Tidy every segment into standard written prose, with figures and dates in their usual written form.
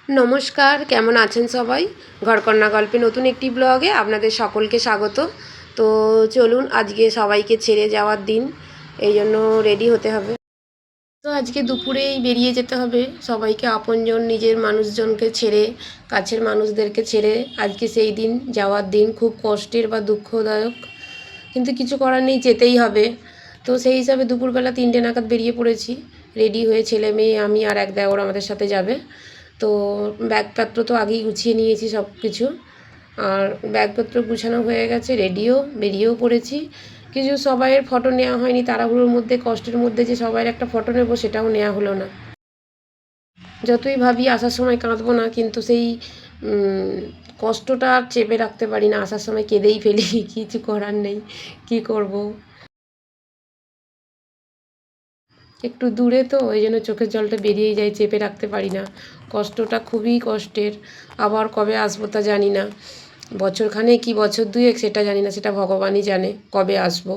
নমস্কার, কেমন আছেন সবাই? ঘরকন্না গল্পে নতুন একটি ব্লগে আপনাদের সকলকে স্বাগত। তো চলুন, আজকে সবাইকে ছেড়ে যাওয়ার দিন, এই জন্য রেডি হতে হবে। তো আজকে দুপুরেই বেরিয়ে যেতে হবে সবাইকে, আপনজন নিজের মানুষজনকে ছেড়ে, কাছের মানুষদেরকে ছেড়ে। আজকে সেই দিন, যাওয়ার দিন, খুব কষ্টের বা দুঃখদায়ক, কিন্তু কিছু করার নেই, যেতেই হবে। তো সেই হিসাবে দুপুরবেলা 3টে নাগাদ বেরিয়ে পড়েছি, রেডি হয়ে, ছেলে মেয়ে, আমি আর এক দেওর আমাদের সাথে যাবে। তো ব্যাগপত্র তো আগেই গুছিয়ে নিয়েছি সব কিছু, আর ব্যাগপত্র গুছানো হয়ে গেছে, রেডিও, বেরিয়েও পড়েছি। কিছু সবাইয়ের ফটো নেওয়া হয়নি, তাড়াহুড়োর মধ্যে, কষ্টের মধ্যে যে সবাইয়ের একটা ফটো নেব সেটাও নেওয়া হলো না। যতই ভাবি আসার সময় কাঁদবো না, কিন্তু সেই কষ্টটা আর চেপে রাখতে পারি না, আসার সময় কেঁদেই ফেলি। কিছু করার নেই, কি করব। একটু দূরে তো, ওই জন্য চোখের জলটা বেরিয়েই যায়, চেপে রাখতে পারি না। কষ্টটা খুবই কষ্টের। আবার কবে আসবো তা জানি না, বছরখানে কি বছর দুয়েক সেটা জানি না, সেটা ভগবানই জানে কবে আসবো।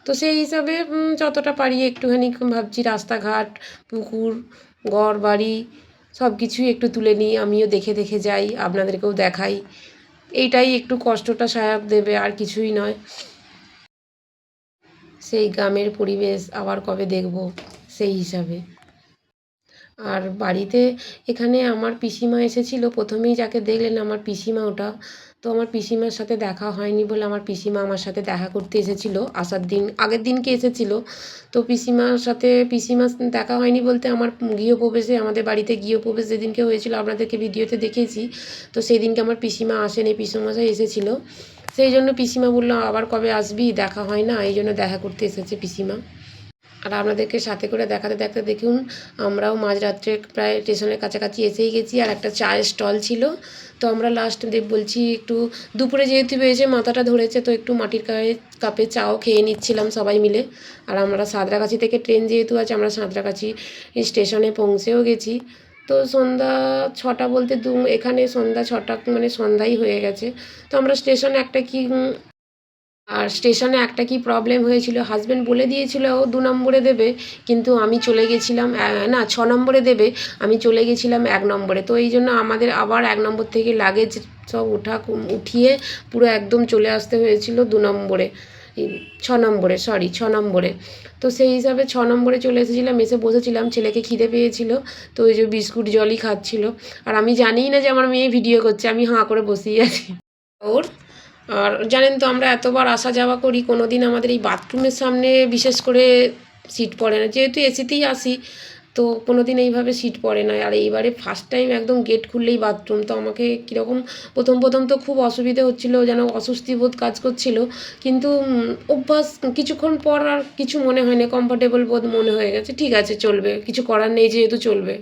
তো সেই হিসাবে যতটা পারি একটুখানি ভাবছি, রাস্তাঘাট, পুকুর, ঘর বাড়ি সব কিছুই একটু তুলে নিই, আমিও দেখে দেখে যাই, আপনাদেরকেও দেখাই। এইটাই একটু কষ্টটা সহায়ক দেবে, আর কিছুই নয়। সেই গ্রামের পরিবেশ আবার কবে দেখব, সেই হিসাবে। আর বাড়িতে এখানে আমার পিসিমা এসেছিল, প্রথমেই যাকে দেখলেন আমার পিসিমা ওটা। তো আমার পিসিমার সাথে দেখা হয়নি বলে আমার পিসিমা আমার সাথে দেখা করতে এসেছিল, আসার দিন আগের দিনকে এসেছিল। তো পিসিমার সাথে দেখা হয়নি বলতে, আমার গৃহপ্রবেশে, আমাদের বাড়িতে গৃহপ্রবেশ যেদিনকে হয়েছিল আপনাদেরকে ভিডিওতে দেখেছি, তো সেই দিনকে আমার পিসিমা আসেনি, পিসিমশাই এসেছিল। সেই জন্য পিসিমা বললো আবার কবে আসবি, দেখা হয় না, এই জন্য দেখা করতে এসেছে পিসিমা। আর আপনাদেরকে সাথে করে দেখাতে দেখাতে দেখুন, আমরাও মাঝরাত্রে প্রায় স্টেশনের কাছাকাছি এসেই গেছি। আর একটা চায়ের স্টল ছিল, তো আমরা লাস্ট বলছি একটু, দুপুরে যেহেতু বেজে মাথাটা ধরেছে, তো একটু মাটির কাপে চাও খেয়ে নিচ্ছিলাম সবাই মিলে। আর আমরা সাঁতরাগাছি থেকে ট্রেন যেহেতু আছে, আমরা সাঁতরাগাছি স্টেশনে পৌঁছেও গেছি। তো সন্ধ্যা 6টা বলতে এখানে সন্ধ্যা 6টা মানে সন্ধ্যাই হয়ে গেছে। তো আমরা স্টেশনে একটা কি প্রবলেম হয়েছিল, হাজব্যান্ড বলে দিয়েছিল ও 2 নম্বরে দেবে, কিন্তু আমি চলে গেছিলাম, না 6 নম্বরে দেবে, আমি চলে গেছিলাম 1 নম্বরে। তো এই জন্য আমাদের আবার 1 নম্বর থেকে লাগেজ সব উঠিয়ে পুরো একদম চলে আসতে হয়েছিল 2 নম্বরে, 6 নম্বরে, 6 নম্বরে। তো সেই হিসাবে 6 নম্বরে চলে এসেছিলাম, এসে বসেছিলাম, ছেলেকে খিদে পেয়েছিল, তো ওই যে বিস্কুট জলই খাচ্ছিল। আর আমি জানিই না যে আমার মেয়ে ভিডিও করছে, আমি হাঁ করে বসেই আছি ওর। আর জানেন তো, আমরা এতবার আসা যাওয়া করি, কোনো দিন আমাদের এই বাথরুমের সামনে বিশেষ করে সিট পড়ে না, যেহেতু এসিতেই আসি, তো কোনো দিন এইভাবে সিট পড়ে না। আর এইবারে ফার্স্ট টাইম একদম গেট খুললেই বাথরুম, তো আমাকে কীরকম প্রথম প্রথম তো খুব অসুবিধে হচ্ছিলো, যেন অস্বস্তি বোধ কাজ করছিল, কিন্তু অভ্যাস, কিছুক্ষণ পর আর কিছু মনে হয় না, কমফর্টেবল বোধ মনে হয়ে গেছে, ঠিক আছে চলবে, কিছু করার নেই যেহেতু, চলবে।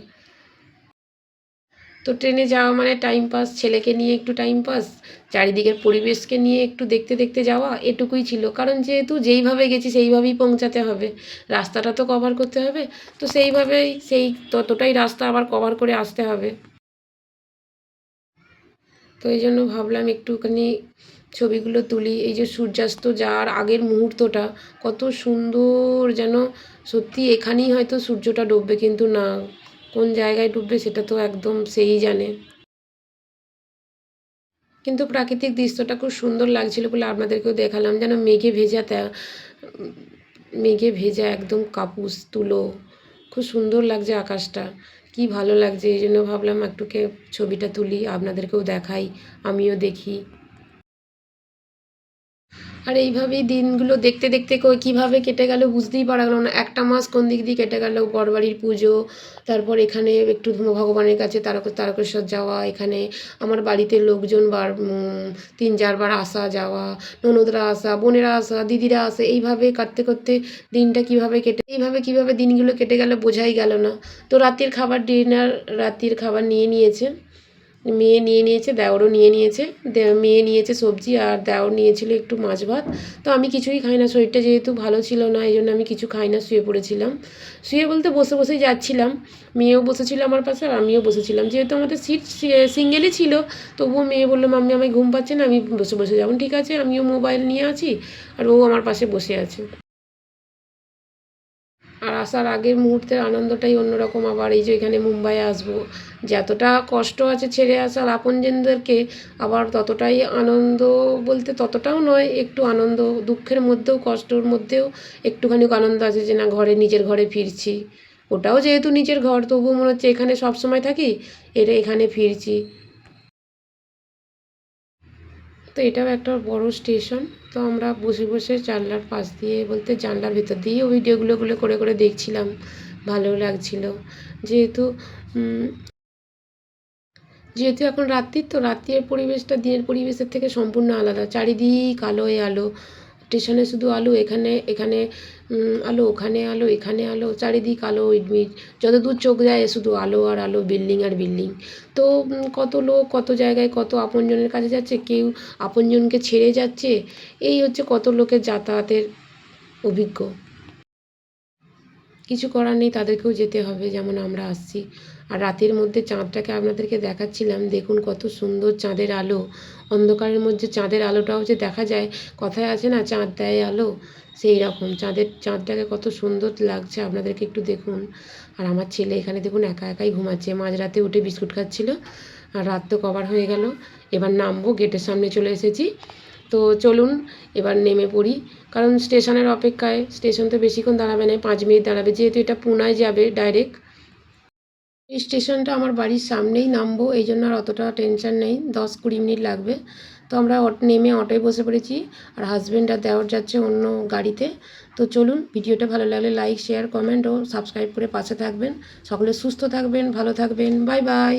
তো ট্রেনে যাওয়া মানে টাইম পাস, ছেলেকে নিয়ে একটু টাইম পাস, চারিদিকের পরিবেশকে নিয়ে একটু দেখতে দেখতে যাওয়া, এটুকুই ছিল। কারণ যেহেতু যেইভাবে গেছি সেইভাবেই পৌঁছাতে হবে, রাস্তাটা তো কভার করতে হবে, তো সেইভাবেই ততটাই রাস্তা আবার কভার করে আসতে হবে। তো এই জন্য ভাবলাম একটুখানি ছবিগুলো তুলি। এই যে সূর্যাস্ত যাওয়ার আগের মুহূর্তটা কত সুন্দর, যেন সত্যি এখানেই হয়তো সূর্যটা ডুববে, কিন্তু না, কোন জায়গায় ডুববে সেটা তো একদম সেই জানে। কিন্তু প্রাকৃতিক দৃশ্যটা খুব সুন্দর লাগছিল বলে আপনাদেরকেও দেখালাম, যেন মেঘে ভেজা একদম কাপুস তুলো, খুব সুন্দর লাগছে আকাশটা, কি ভালো লাগছে, এই জন্য ভাবলাম একটুকে ছবিটা তুলি, আপনাদেরকেও দেখাই, আমিও দেখি। আর এইভাবেই দিনগুলো দেখতে দেখতে কীভাবে কেটে গেল বুঝতেই পারা গেল না, একটা মাস কোন দিক দিয়ে কেটে গেল, বড়বাড়ির পুজো, তারপর এখানে একটু ভগবানের কাছে তারকেশ্বর যাওয়া, এখানে আমার বাড়িতে লোকজন 3-4বার আসা যাওয়া, ননদরা আসা, বোনেরা আসা, দিদিরা আসা, এইভাবে কাটতে করতে দিনটা কিভাবে দিনগুলো কেটে গেল বোঝাই গেল না। তো রাতের খাবার মেয়ে নিয়ে নিয়েছে, দেওরও নিয়ে নিয়েছে, মেয়ে নিয়েছে সবজি, আর দেওর নিয়েছিল একটু মাছ ভাত। তো আমি কিছুই খাই না, শরীরটা যেহেতু ভালো ছিল না, এই জন্য আমি কিছু খাই না, শুয়ে পড়েছিলাম। শুয়ে বলতে বসে বসেই যাচ্ছিলাম, মেয়েও বসেছিল আমার পাশে আর আমিও বসেছিলাম, যেহেতু আমাদের সিট সিঙ্গেলই ছিল, তবুও মেয়ে বললো মাম্মি আমায় ঘুম পাচ্ছে না, আমি বসে বসে যাবো, ঠিক আছে, আমিও মোবাইল নিয়ে আছি আর ও আমার পাশে বসে আছে। আর আসার আগের মুহূর্তের আনন্দটাই অন্যরকম। আবার এই যে এখানে মুম্বাইয়ে আসবো, যতটা কষ্ট আছে ছেড়ে আসার আপনজনদেরকে, আবার ততটাই আনন্দ, বলতে ততটাও নয়, একটু আনন্দ, দুঃখের মধ্যেও কষ্টর মধ্যেও একটুখানি আনন্দ আছে যে না ঘরে, নিজের ঘরে ফিরছি। ওটাও যেহেতু নিজের ঘর, তবুও মনে হচ্ছে এখানে সবসময় থাকি, এখানে ফিরছি। তো এটাও একটা বড় স্টেশন। তো আমরা বসে বসে জানলার পাশ দিয়ে, বলতে জানলার ভেতর দিয়েই ওই ভিডিওগুলো করে করে দেখছিলাম, ভালো লাগছিল। যেহেতু যেহেতু এখন রাত্রির, তো রাত্রির পরিবেশটা দিনের পরিবেশের থেকে সম্পূর্ণ আলাদা। চারিদিক আলোয় আলো, স্টেশনে শুধু আলো, এখানে এখানে আলো, ওখানে আলো, এখানে আলো, চারিদিক আলো ইটমিট, যত দূর চোখ যায় শুধু আলো আর আলো, বিল্ডিং আর বিল্ডিং। তো কত লোক কত জায়গায় কত আপনজনের কাছে যাচ্ছে, কেউ আপনজনকে ছেড়ে যাচ্ছে, এই হচ্ছে কত লোকের যাতায়াতের অভিজ্ঞ। কিছু করার নেই, তাদেরকেও যেতে হবে, যেমন আমরা আসছি। আর রাতের মধ্যে চাঁদটাকে আপনাদেরকে দেখাচ্ছিলাম, দেখুন কত সুন্দর চাঁদের আলো, অন্ধকারের মধ্যে চাঁদের আলোটাও যে দেখা যায়, কথায় আছে না চাঁদ দেয় আলো, সেই রকম চাঁদটাকে কত সুন্দর লাগছে, আপনাদেরকে একটু দেখুন। আর আমার ছেলে এখানে দেখুন একা একাই ঘুমাচ্ছে, মাঝরাতে উঠে বিস্কুট খাচ্ছিল। আর রাত তো কভার হয়ে গেল, এবার নামবো, গেটের সামনে চলে এসেছি। তো চলুন এবার নেমে পড়ি, কারণ স্টেশনের অপেক্ষায়, স্টেশন তো বেশিক্ষণ দাঁড়াবে না, 5 মিনিট দাঁড়াবে, যেহেতু এটা পুনায় যাবে ডাইরেক্ট। এই স্টেশনটা আমার বাড়ির সামনেই, নামবো, এই জন্য আর অতটা টেনশন নেই, 10-20 মিনিট লাগবে। তো আমরা নেমে অটোয় বসে পড়েছি, আর হাজব্যান্ড আর দেওর যাচ্ছে অন্য গাড়িতে। তো চলুন, ভিডিওটা ভালো লাগলে লাইক, শেয়ার, কমেন্ট ও সাবস্ক্রাইব করে পাশে থাকবেন। সকলে সুস্থ থাকবেন, ভালো থাকবেন, বাই বাই।